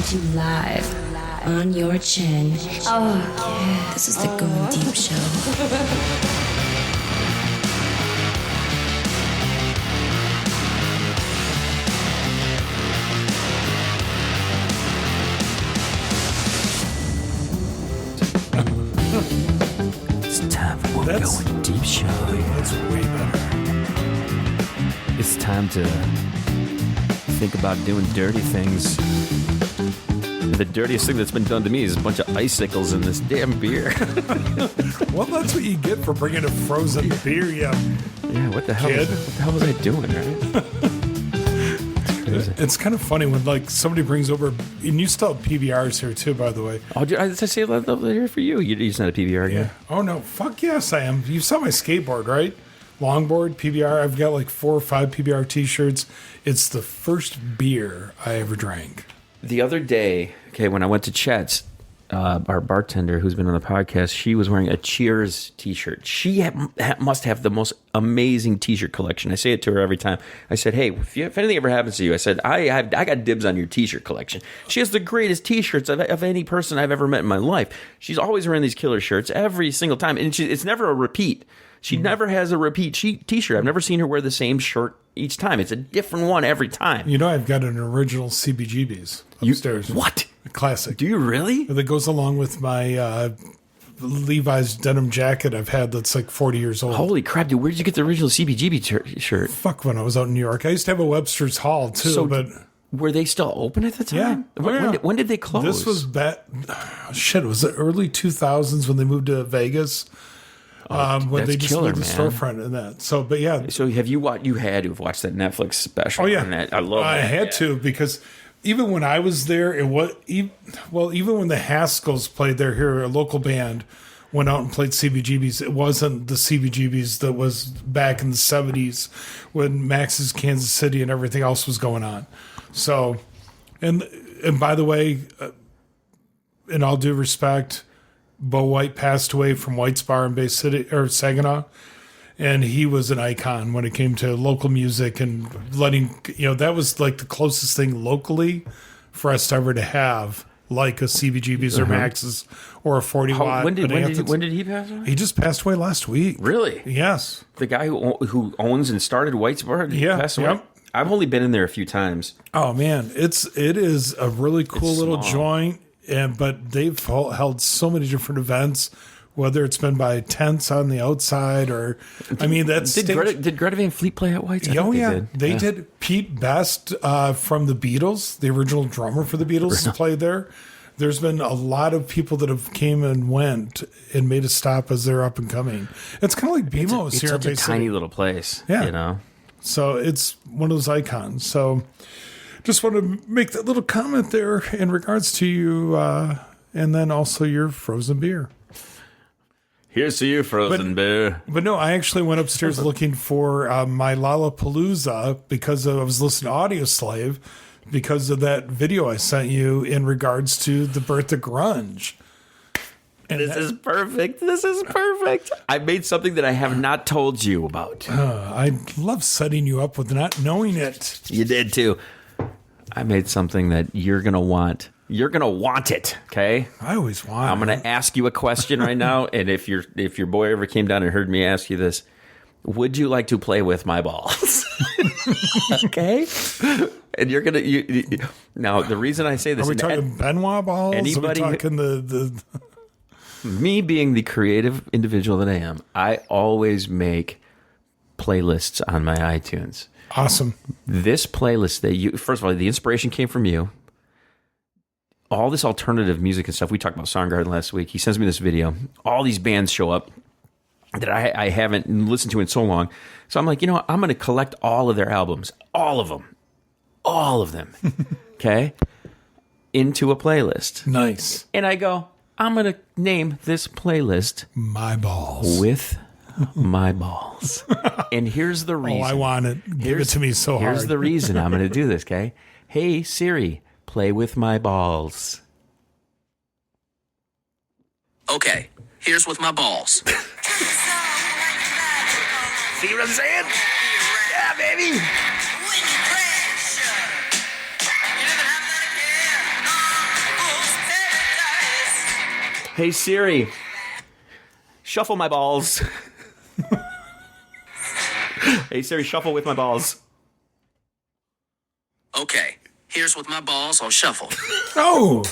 to live on your chin. Oh, yeah. This is the Goin Deep Show. It's time for Goin Deep Show. That's way better. It's time to think about doing dirty things. The dirtiest thing that's been done to me is a bunch of icicles in this damn beer. Well, that's what you get for bringing a frozen beer, Yeah, what the hell? Kid. What the hell was I doing, right? It's kind of funny when like somebody brings over, and you still have PBRs here too, by the way. Oh, I say here for you. You're not a PBR guy. Oh no, fuck yes, I am. You saw my skateboard, right? Longboard, PBR. I've got like 4 or 5 PBR T-shirts. It's the first beer I ever drank. The other day, when I went to Chet's, our bartender who's been on the podcast, she was wearing a Cheers T-shirt. She must have the most amazing T-shirt collection. I say it to her every time. I said, hey, if anything ever happens to you, I said, I got dibs on your T-shirt collection. She has the greatest T-shirts of any person I've ever met in my life. She's always wearing these killer shirts every single time, and it's never a repeat. She never has a repeat T-shirt. I've never seen her wear the same shirt each time. It's a different one every time. You know, I've got an original CBGB's upstairs. What? A classic. Do you really? That goes along with my Levi's denim jacket I've had that's like 40 years old. Holy crap, dude. Where did you get the original CBGB shirt? Fuck, when I was out in New York. I used to have a Webster's Hall too, but... Were they still open at the time? Yeah. When did they close? This was it was the early 2000s when they moved to Vegas. When they just moved the storefront and that. So, but yeah. So have you watched? You had to have watched that Netflix special. Oh yeah, on that. I love. I had to because even when I was there, it was even when the Haskells played there here, a local band went out and played CBGBs. It wasn't the CBGBs that was back in the 70s when Max's Kansas City and everything else was going on. So, and by the way, in all due respect, Bo White passed away from White's Bar in Bay City or Saginaw, and he was an icon when it came to local music and letting that was like the closest thing locally for us to ever to have like a CBGB's or Max's or a 40 watt. When did he pass away? He just passed away last week. Really? Yes. The guy who owns and started White's Bar passed away. Yep. I've only been in there a few times. Oh man, it is a really cool little joint. But they've held so many different events, whether it's been by tents on the outside or, did Greta Van Fleet play at White's? Oh yeah, they did. Pete Best from the Beatles, the original drummer for the Beatles, played there. There's been a lot of people that have came and went and made a stop as they're up and coming. It's kind of like BMO's it's here. It's such a tiny little place. Yeah, So it's one of those icons. So. Just want to make that little comment there in regards to you, and then also your frozen beer. Here's to you, frozen beer. But no, I actually went upstairs looking for my Lollapalooza because I was listening to Audio Slave because of that video I sent you in regards to the birth of grunge. And this is perfect. This is perfect. I made something that I have not told you about. I love setting you up with not knowing it. You did too. I made something that you're going to want. You're going to want it, okay? I always want I'm going to ask you a question right now, and if your boy ever came down and heard me ask you this, would you like to play with my balls? Okay? And you're going to... Now, the reason I say this... Are we talking Benoit balls? Anybody... Are we talking the... Me being the creative individual that I am, I always make playlists on my iTunes. Awesome. This playlist that first of all, the inspiration came from you. All this alternative music and stuff. We talked about Soundgarden last week. He sends me this video. All these bands show up that I haven't listened to in so long. So I'm like, I'm going to collect all of their albums, all of them, okay, into a playlist. Nice. And I go, I'm going to name this playlist My Balls. With my balls. And here's the reason. Oh, I want it. Give it to me so hard. Here's the reason I'm going to do this, okay? Hey, Siri, play with my balls. Okay, here's with my balls. See what I'm saying? Yeah, baby. Hey Siri, shuffle my balls. Hey Siri, shuffle with my balls. Okay, here's with my balls on shuffle. Oh,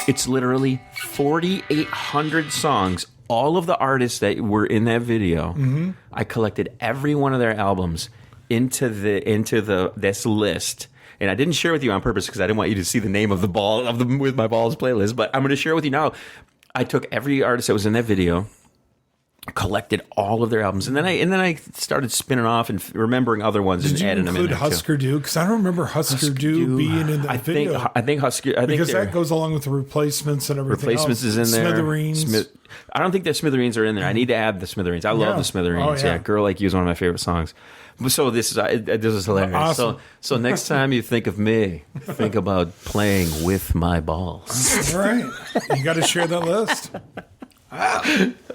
It's literally 4,800 songs. All of the artists that were in that video, I collected every one of their albums into this list, and I didn't share with you on purpose because I didn't want you to see the name of the ball of the With My Balls playlist. But I'm going to share with you now. I took every artist that was in that video, collected all of their albums, and then I started spinning off and remembering other ones did and you adding them in include there Husker Du? Because I don't remember Husker Du being in that video. I think Husker. I think Because that goes along with the Replacements and everything. Replacements else. is in there. Smithereens. I don't think the Smithereens are in there. I need to add the Smithereens. I love the Smithereens. Oh, yeah. Yeah, Girl Like You is one of my favorite songs. So this is hilarious. Awesome. So next time you think of me, think about playing with my balls. All right. You got to share that list.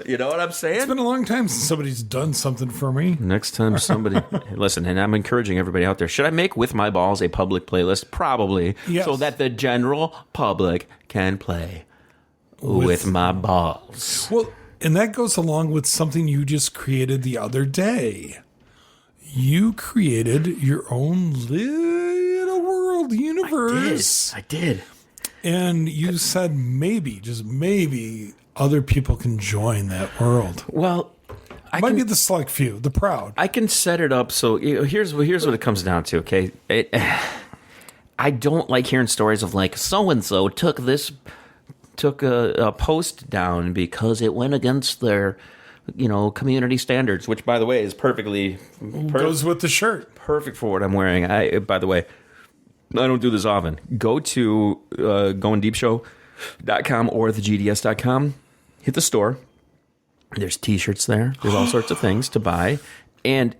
You know what I'm saying? It's been a long time since somebody's done something for me. Next time somebody listen, and I'm encouraging everybody out there. Should I make With My Balls a public playlist? Probably, Yes. so that the general public can play with my balls. Well, and that goes along with something you just created the other day. You created your own little world universe. I did. And you said maybe, just maybe, other people can join that world. Well, Might be the select few, the proud. I can set it up so here's what it comes down to. Okay, I don't like hearing stories of like so and so took a post down because it went against their community standards, which by the way is perfectly Goes with the shirt. perfect for what I'm wearing. By the way, I don't do this often. Go to goindeepshow.com or thegds.com. Hit the store. There's t-shirts there. There's all sorts of things to buy. And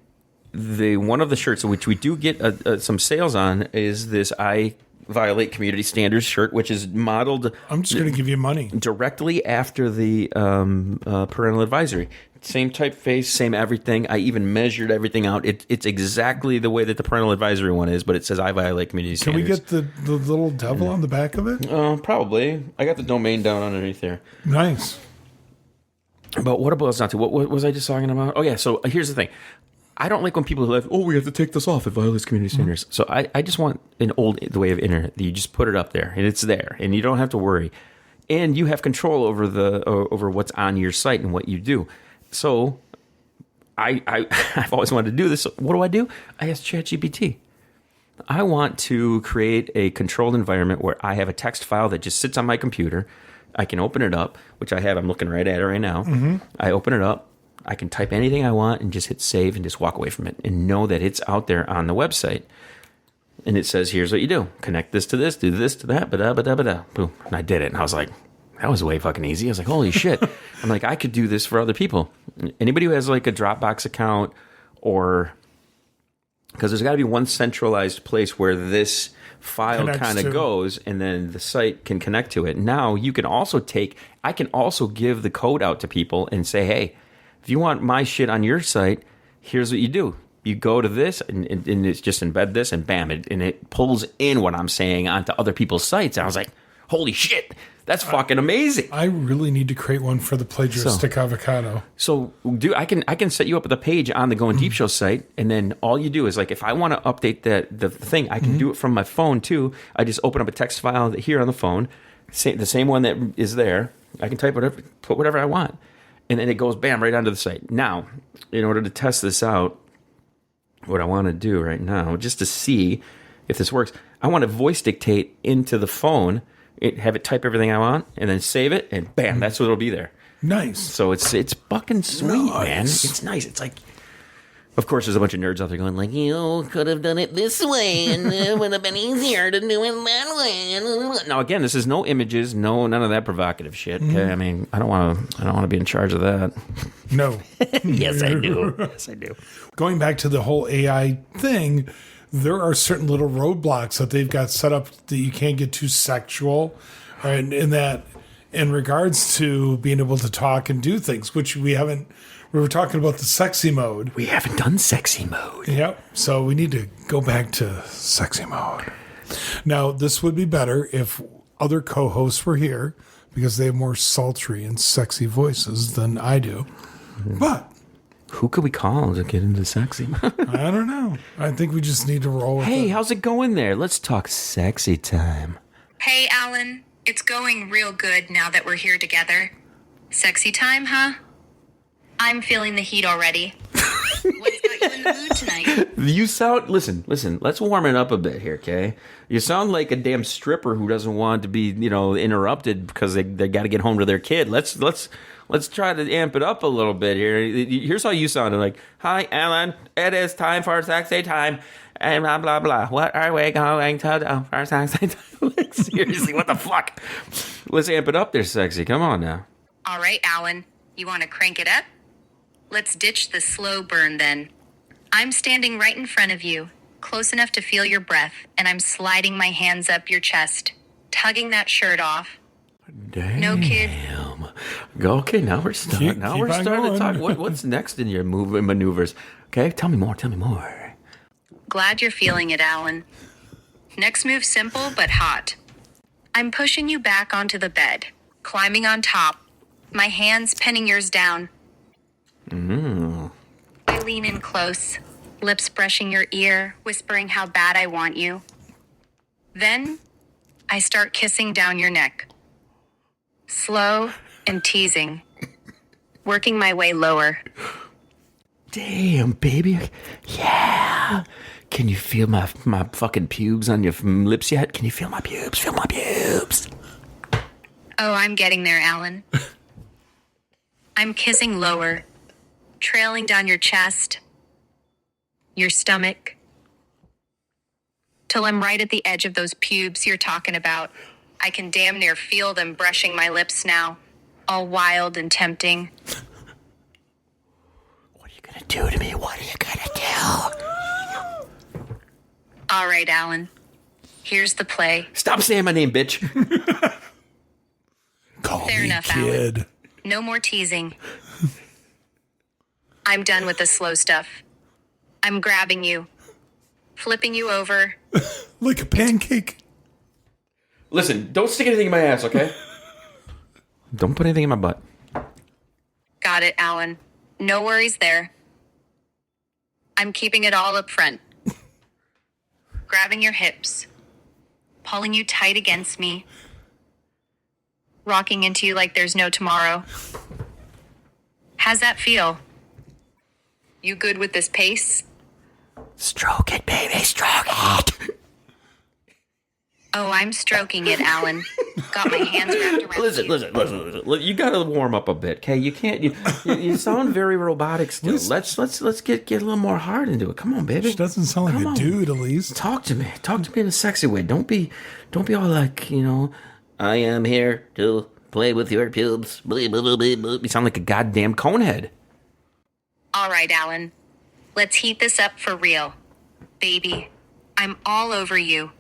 one of the shirts which we do get some sales on is this I Violate community standards shirt, which is modeled. I'm just going to give you money. Directly after the parental advisory. Same typeface, same everything. I even measured everything out. It's exactly the way that the parental advisory one is, but it says I Violate community Can we standards. get the little devil on the back of it? Probably. I got the domain down underneath there. Nice. But what about not to? What was I just talking about? Oh yeah. So here's the thing. I don't like when people are like, "Oh, we have to take this off. It violates community standards." So I just want the way of internet that you just put it up there and it's there and you don't have to worry, and you have control over over what's on your site and what you do. So I've always wanted to do this. So what do? I asked ChatGPT. I want to create a controlled environment where I have a text file that just sits on my computer. I can open it up, which I have. I'm looking right at it right now. Mm-hmm. I open it up. I can type anything I want and just hit save and just walk away from it and know that it's out there on the website. And it says, here's what you do. Connect this to this, do this to that, ba-da-ba-da-ba-da. Boom. And I did it. And I was like, that was way fucking easy. I was like, holy shit. I'm like, I could do this for other people. Anybody who has like a Dropbox account or... Because there's got to be one centralized place where this file kind of goes and then the site can connect to it. Now you can also I can also give the code out to people and say, hey, if you want my shit on your site, here's what you do. You go to this and it's just embed this and bam, it pulls in what I'm saying onto other people's sites. And I was like, holy shit, that's fucking amazing. I really need to create one for the plagiaristic avocado. So, dude, I can set you up with a page on the Goin Deep Show site, and then all you do is like, if I want to update the thing, I can do it from my phone too. I just open up a text file here on the phone, the same one that is there. I can type whatever, put whatever I want, and then it goes bam right onto the site. Now, in order to test this out, what I want to do right now, just to see if this works, I want to voice dictate into the phone. Have it type everything I want, and then save it, and bam, that's what it'll be there. Nice. So it's fucking sweet, man. It's nice. It's like, of course, there's a bunch of nerds out there going like, you could have done it this way, and it would have been easier to do it that way. Now, again, this is no images, none of that provocative shit. Okay? I mean, I don't want to be in charge of that. No. Yes, I do. Yes, I do. Going back to the whole AI thing, there are certain little roadblocks that they've got set up that you can't get too sexual, right? In that, in regards to being able to talk and do things, which we haven't We were talking about the sexy mode. We haven't done sexy mode. Yep. So we need to go back to sexy mode. Now, this would be better if other co-hosts were here because they have more sultry and sexy voices than I do. But who could we call to get into sexy mode? I don't know. I think we just need to roll with Hey, it. how's it going there? Let's talk sexy time. Hey, Alan. It's going real good now that we're here together. Sexy time, huh? I'm feeling the heat already. What's got you in the mood tonight? You sound, listen, let's warm it up a bit here, okay? You sound like a damn stripper who doesn't want to be, interrupted because they got to get home to their kid. Let's try to amp it up a little bit here. Here's how you sounded like, "Hi, Alan. It is time for sexy time. And blah, blah, blah. What are we going to do for sexy time?" Like, seriously, what the fuck? Let's amp it up there, sexy. Come on now. All right, Alan. You want to crank it up? Let's ditch the slow burn then. I'm standing right in front of you, close enough to feel your breath, and I'm sliding my hands up your chest, tugging that shirt off. Damn. No, kid. Okay, now we're starting. Keep Now we're on starting to going. talk. What's next in your maneuvers? Okay, tell me more. Glad you're feeling it, Alan. Next move simple but hot. I'm pushing you back onto the bed, climbing on top, my hands pinning yours down. I lean in close, lips brushing your ear, whispering how bad I want you. Then, I start kissing down your neck. Slow and teasing, working my way lower. Damn, baby. Yeah. Can you feel my fucking pubes on your lips yet? Can you feel my pubes? Feel my pubes. Oh, I'm getting there, Alan. I'm kissing lower, trailing down your chest, your stomach, till I'm right at the edge of those pubes you're talking about. I can damn near feel them brushing my lips now, all wild and tempting. What are you gonna do to me? What are you gonna do? All right, Alan. Here's the play. Stop saying my name, bitch. Call Fair me enough, kid. Alan. No more teasing. I'm done with the slow stuff. I'm grabbing you, flipping you over. Like a pancake. Listen, don't stick anything in my ass, okay? Don't put anything in my butt. Got it, Alan. No worries there. I'm keeping it all up front. Grabbing your hips, pulling you tight against me, rocking into you like there's no tomorrow. How's that feel? You good with this pace? Stroke it, baby, stroke it. Oh, I'm stroking it, Alan. Got my hands wrapped around you. Listen. You gotta warm up a bit, okay? You can't. You sound very robotic still. Let's get a little more hard into it. Come on, baby. She doesn't sound like Come a on. dude, at least. Talk to me in a sexy way. Don't be all like, I am here to play with your pubes. You sound like a goddamn conehead. All right, Alan. Let's heat this up for real. Baby, I'm all over you.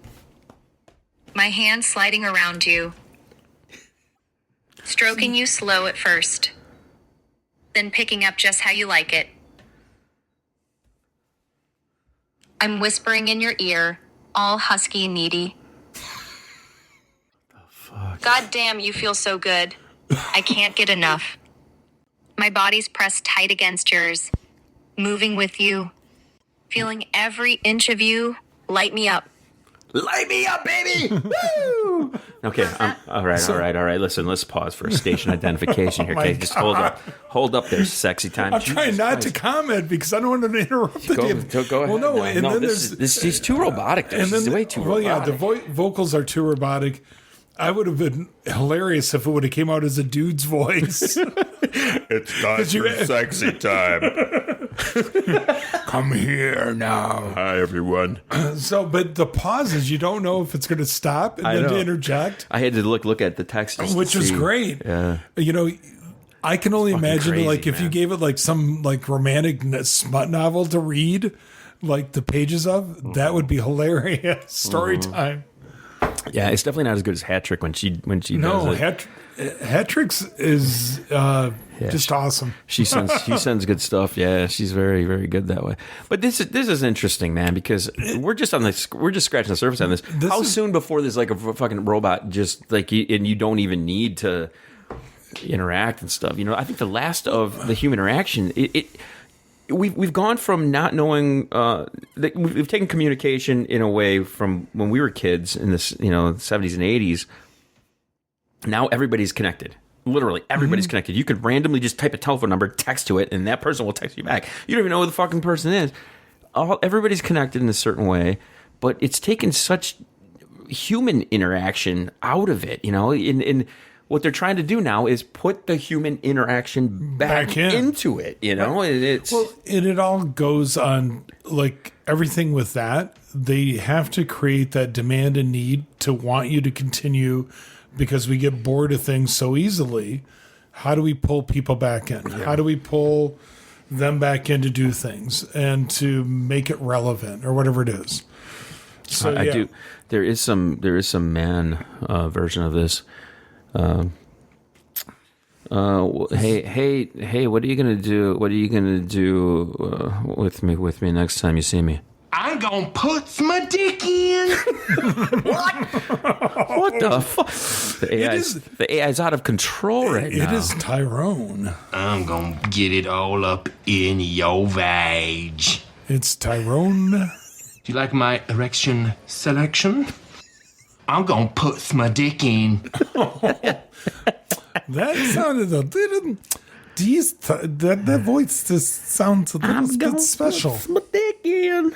My hands sliding around you. Stroking you slow at first. Then picking up just how you like it. I'm whispering in your ear, all husky and needy. God damn, you feel so good. I can't get enough. My body's pressed tight against yours, moving with you, feeling every inch of you light me up. Light me up, baby! Woo! Okay, all right. Listen, let's pause for a station identification here. Oh my Okay, just hold up there, sexy time. I'm trying not to comment because I don't want to interrupt the damn- Go ahead. Well, no, and then he's too robotic. and She's then way too well, robotic. yeah, the vocals are too robotic. I would have been hilarious if it would have came out as a dude's voice. It's time for sexy time. Come here now. Hi, everyone. So, but the pauses, you don't know if it's going to stop and I then know. to interject, I had to look at the text, just which to was see. great. Yeah. I can only imagine crazy, like if you man. gave it like some like romantic smut novel to read, like the pages of, that would be hilarious. Story time. Yeah, it's definitely not as good as Hat Trick when she does it. Hat Tricks is just awesome. She sends good stuff. Yeah, she's very, very good that way. But this is interesting, man, because we're just scratching the surface on this. How soon before there's like a fucking robot just like and you don't even need to interact and stuff. I think the last of the human interaction, we've gone from not knowing we've taken communication in a way from when we were kids in this 70s and 80s. Now everybody's connected. Literally everybody's connected. You could randomly just type a telephone number, text to it, and that person will text you back. You don't even know who the fucking person is. Everybody's connected in a certain way, but it's taken such human interaction out of it. In what they're trying to do now is put the human interaction back into it, and it all goes on, like, everything with that. They have to create that demand and need to want you to continue because we get bored of things so easily. How do we pull people back in? Yeah. How do we pull them back in to do things and to make it relevant or whatever it is? So I do. There is some man version of this. Hey, what are you gonna do? What are you gonna do with me next time you see me? I'm gonna put my dick in. What the fuck? The AI's out of control right now. It is Tyrone. I'm gonna get it all up in your vag. It's Tyrone. Do you like my erection selection? I'm gonna put my dick in. That sounded a little. That voice just sounds a little bit special. Put my dick in.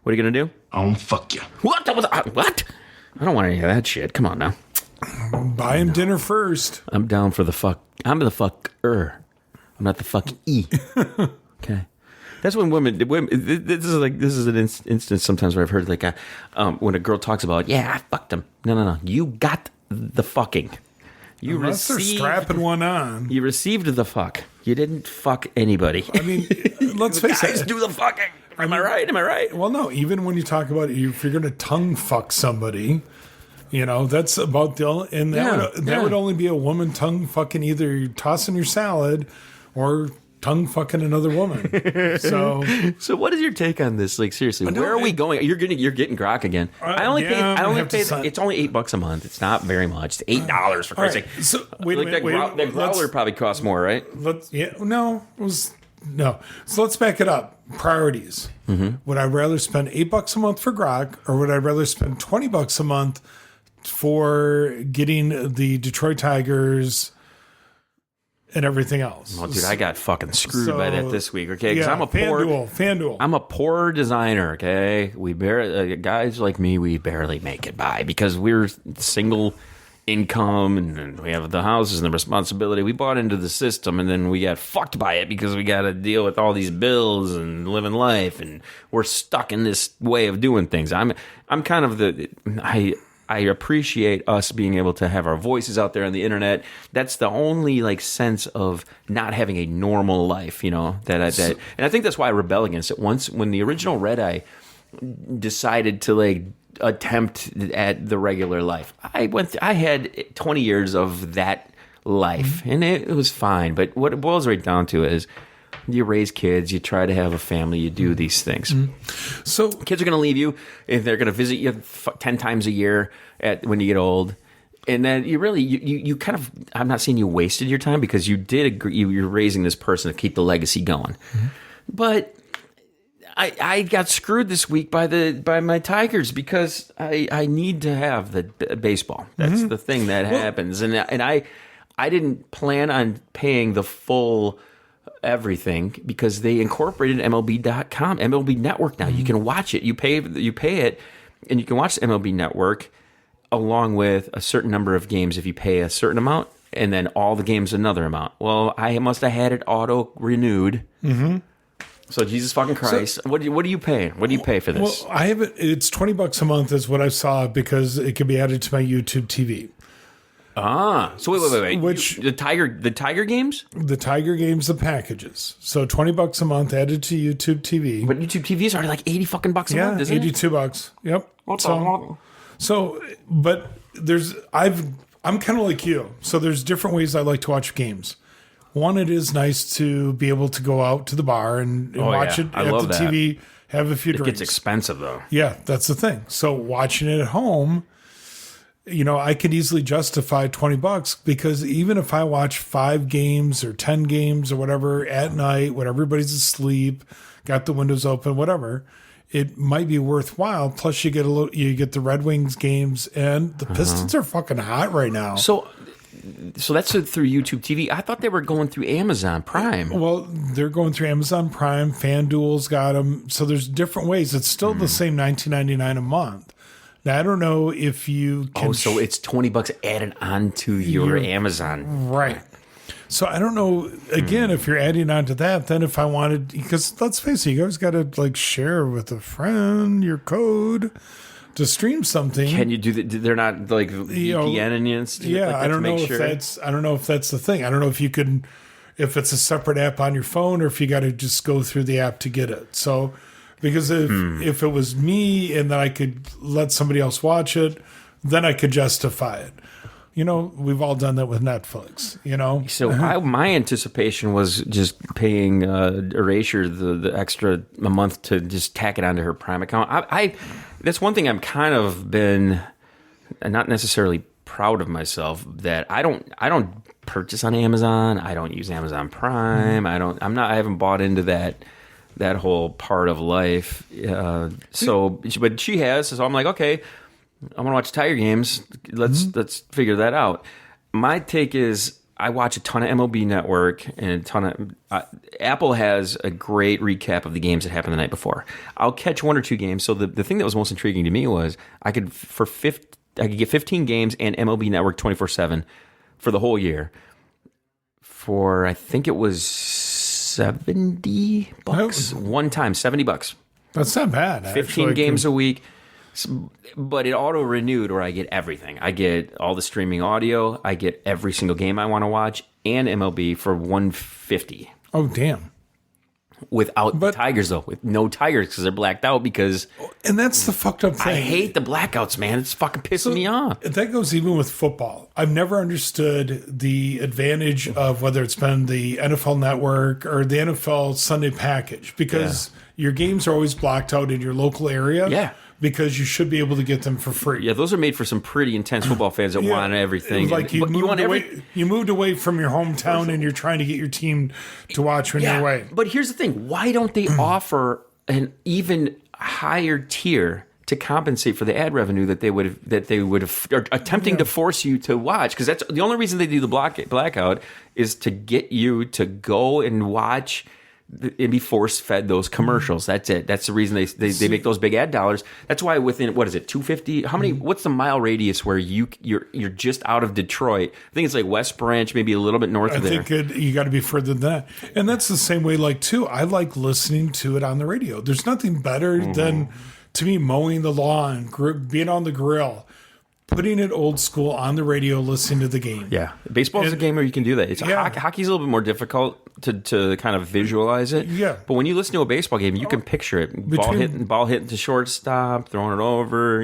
What are you gonna do? I'm fuck you. What? What? I don't want any of that shit. Come on now. Buy him dinner first. I'm down for the fuck. I'm the fucker. I'm not the fuck e. Okay. That's when women. This is an instance sometimes where I've heard like when a girl talks about, yeah, I fucked him. No. You got the fucking. Unless they're strapping one on. You received the fuck. You didn't fuck anybody. I mean, let's face guys it. do the fucking. Am I right? Well, no. Even when you talk about if you're going to tongue fuck somebody, that's about the only. And that would only be a woman tongue fucking either tossing your salad or tongue fucking another woman. So what is your take on this? Like, seriously, where are we going? You're getting grok again. I only pay. It's only $8 a month. It's not very much. It's $8 for Christ's sake. So wait a minute. That growler probably costs more, right? No. So let's back it up. Priorities. Mm-hmm. Would I rather spend $8 a month for grok, or would I rather spend $20 a month for getting the Detroit Tigers and everything else? Well, dude, I got fucking screwed by that this week. Okay, because I'm a FanDuel. I'm a poor designer. Okay, we guys like me, we barely make it by because we're single income and we have the houses and the responsibility. We bought into the system and then we got fucked by it because we got to deal with all these bills and living life, and we're stuck in this way of doing things. I'm kind of I appreciate us being able to have our voices out there on the internet. That's the only like sense of not having a normal life, and I think that's why I rebel against it. Once when the original Red Eye decided to like attempt at the regular life, I had 20 years of that life, and it was fine. But what it boils right down to is, you raise kids, you try to have a family, you do these things. Mm-hmm. So kids are going to leave you, if they're going to visit you 10 times a year when you get old. And then you kind of, I'm not saying you wasted your time because you did agree, you're raising this person to keep the legacy going. Mm-hmm. But I got screwed this week by my Tigers because I need to have the baseball. That's the thing that happens. And I didn't plan on paying the full everything because they incorporated MLB.com, MLB Network now. You can watch it. You pay it, and you can watch the MLB Network along with a certain number of games if you pay a certain amount, and then all the games another amount. Well, I must have had it auto renewed. Mm-hmm. So Jesus fucking Christ, so, what are you paying? What do you pay for this? Well, I have it. It's $20 a month is what I saw because it can be added to my YouTube TV. Ah, so wait. Which the Tiger games? The Tiger games, the packages. So $20 a month added to YouTube TV. But YouTube TV is already like $80 fucking bucks a month, isn't it? $82. Yep. So, but I'm kind of like you. So there's different ways I like to watch games. One, it is nice to be able to go out to the bar and watch it I at love the that. TV, have a few It drinks. gets expensive though. Yeah, that's the thing. So watching it at home, I could easily justify $20 because even if I watch 5 games or 10 games or whatever at night when everybody's asleep, got the windows open, whatever, it might be worthwhile. Plus, you get the Red Wings games, and the Pistons are fucking hot right now. So that's through YouTube TV. I thought they were going through Amazon Prime. Well, they're going through Amazon Prime. FanDuel's got them. So there's different ways. It's still the same $19.99 a month. Now, I don't know if you can. So it's $20 added on to your Amazon. Right. So I don't know, again, if you're adding on to that, then if I wanted, because let's face it, you guys got to share with a friend your code to stream something. Can you do that? They're not like VPN and stuff. Yeah, like that I don't to know make if sure? I don't know if that's the thing. I don't know if you could, if it's a separate app on your phone or if you got to just go through the app to get it. So, because if it was me and then I could let somebody else watch it, then I could justify it. We've all done that with Netflix, So my anticipation was just paying Erasure the extra a month to just tack it onto her Prime account. I that's one thing I'm kind of been not necessarily proud of myself that I don't purchase on Amazon. I don't use Amazon Prime. I haven't bought into that whole part of life. But she has. So I'm like, okay, I want to watch Tiger games. Let's figure that out. My take is I watch a ton of MLB Network and a ton of Apple has a great recap of the games that happened the night before. I'll catch 1 or 2 games. So the thing that was most intriguing to me was I could get 15 games and MLB Network 24/7 for the whole year. For I think it was $70 one time, $70. That's not bad. 15 games a week. But it auto renewed, or I get everything. I get all the streaming audio. I get every single game I want to watch, and MLB for $150 Oh, damn. without the Tigers though. With no Tigers because they're blacked out. Because And that's the fucked up thing. I hate the blackouts, man. It's fucking pissing me off. That goes even with football. I've never understood the advantage of whether it's been the NFL Network or the NFL Sunday package because your games are always blocked out in your local area. Yeah. Because you should be able to get them for free. Yeah, those are made for some pretty intense football fans that want everything. Like you moved away from your hometown and you're trying to get your team to watch when you're away. But here's the thing: why don't they offer an even higher tier to compensate for the ad revenue that they would have are attempting to force you to watch? Because that's the only reason they do the blackout is to get you to go and watch and be force fed those commercials. That's it. That's the reason they make those big ad dollars. That's why within what is it, 250? How many? What's the mile radius where you're just out of Detroit? I think it's like West Branch, maybe a little bit north of there. I think you got to be further than that, and that's the same way. I like listening to it on the radio. There's nothing better than to me mowing the lawn, being on the grill. Putting it old school on the radio, listening to the game. Yeah, baseball is a game where you can do that. Hockey's a little bit more difficult to kind of visualize it. Yeah, but when you listen to a baseball game, you can picture it: ball hitting to shortstop, throwing it over,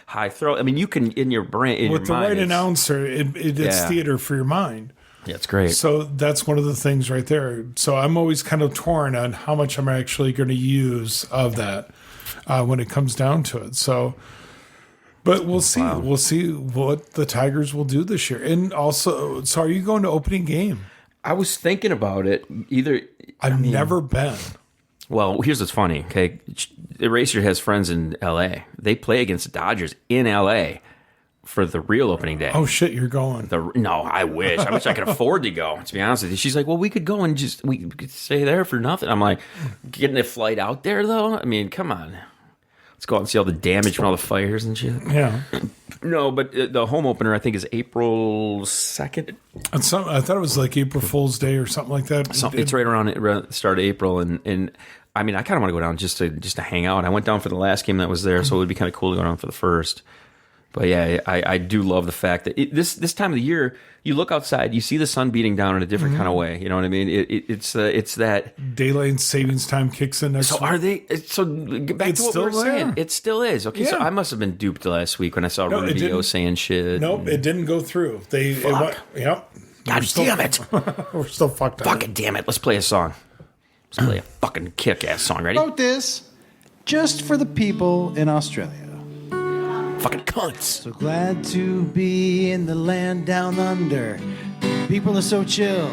high throw. I mean, you can in your brain with the right announcer. It's theater for your mind. Yeah, it's great. So that's one of the things right there. So I'm always kind of torn on how much I'm actually going to use of that when it comes down to it. So. But we'll see. Wow. We'll see what the Tigers will do this year. And also, so are you going to opening game? I was thinking about it. I've never been. Well, here's what's funny. Okay, Eraser has friends in L.A. They play against the Dodgers in L.A. for the real opening day. Oh shit, you're going? No, I wish. I wish I could afford to go. To be honest with you, she's like, "Well, we could go and we could stay there for nothing." I'm like, getting a flight out there though. I mean, come on. Let's go out and see all the damage from all the fires and shit. Yeah. No, but the home opener, I think, is April 2nd. I thought it was like April Fool's Day or something like that. It's right around the start of April. And I mean, I kind of want to go down just to hang out. I went down for the last game that was there, so it would be kind of cool to go down for the first. But yeah, I do love the fact that this time of the year, you look outside, you see the sun beating down in a different kind of way. You know what I mean? It's that daylight savings time kicks in next. So are they? So back to what we were saying. It still is. Okay, so I must have been duped last week when I saw Rubio saying shit. Nope, it didn't go through. Yep. God damn it! We're still fucked up. Fucking damn it! Let's play a song. Let's play a fucking kick-ass song. Ready? Vote this just for the people in Australia. Fucking cunts. So glad to be in the land down under. People are so chill,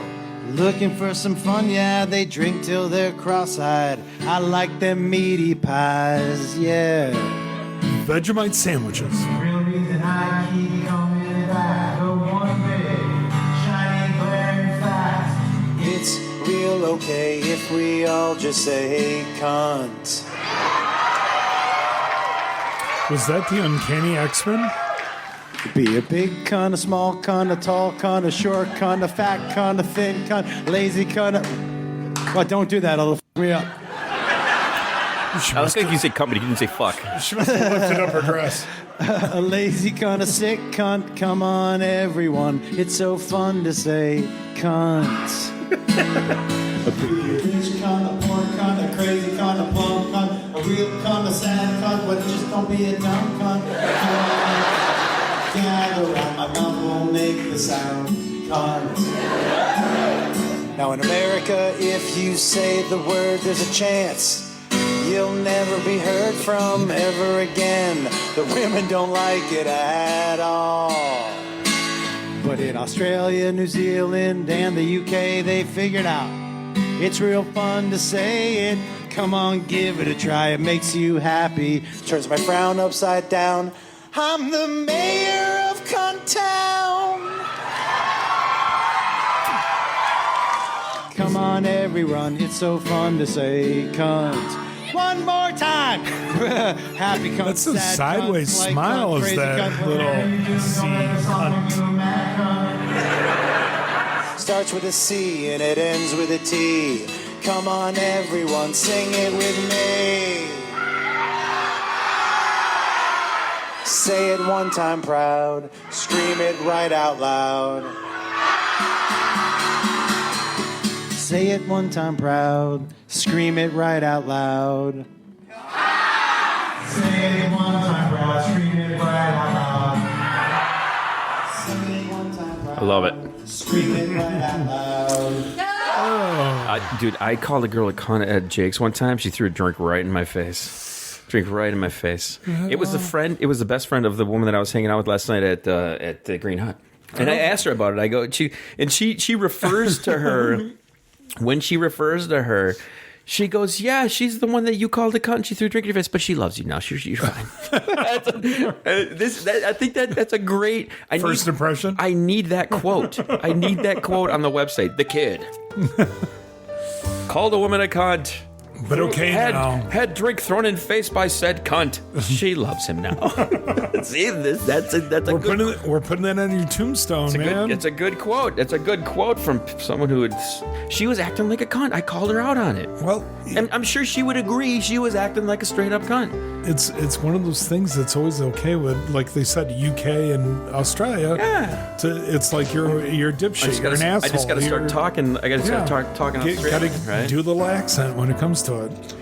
looking for some fun. Yeah, they drink till they're cross-eyed. I like them meaty pies, yeah. Vegemite sandwiches. Real reason I keep coming back. The one big, shiny, glaring fact. It's real okay if we all just say cunt. Was that the Uncanny X-Men? Be a big cunt, a small cunt, a tall cunt, a short cunt, a fat cunt, a thin cunt, lazy cunt. Well, don't do that. It'll f me up. I think you say company. You didn't say fuck. She must have lifted up her dress. A lazy cunt, a sick cunt. Come on, everyone. It's so fun to say cunt. A rich cunt, a poor cunt, a crazy cunt, a plum cunt, a real cunt, a sad cunt, but just don't be a dumb cunt. Gather round, my mouth will make the sound cunt. Now in America, if you say the word, there's a chance you'll never be heard from ever again. The women don't like it at all. But in Australia, New Zealand, and the UK, they figured out it's real fun to say it. Come on, give it a try. It makes you happy. Turns my frown upside down. I'm the mayor of Cunt Town. Come on, everyone. It's so fun to say cunt. One more time. Happy cunt. That's a sad sideways cunt, smile. cunt, Is that cunt, little C cunt? Starts with a C and it ends with a T. Come on, everyone, sing it with me. Say it one time proud. Scream it right out loud. Say it one time proud. Scream it right out loud. Say it one time proud. Scream it right out loud. Say it one time proud. I love it. Scream it right out loud. Dude, I called a girl a cunt at Jake's one time. She threw a drink right in my face. Drink right in my face. It was a friend. It was the best friend of the woman that I was hanging out with last night at the Green Hut. And I asked her about it. I go, she refers to her. When she refers to her, she goes, "Yeah, she's the one that you called a cunt. And she threw a drink in your face, but she loves you now. You're fine." I think that's a great first impression. I need that quote. I need that quote on the website. The Kid called a woman a cunt. But okay now. Had drink thrown in face by said cunt. She loves him now. See this? That's a good. We're putting that on your tombstone, man. It's a good quote. It's a good quote from someone who would. She was acting like a cunt. I called her out on it. Well, and I'm sure she would agree. She was acting like a straight up cunt. It's one of those things that's always okay with, like they said, UK and Australia. Yeah. It's like you're a dipshit. You're an asshole. I just got to start talking. I got to start talking Australian. Got to do a little accent when it comes to it.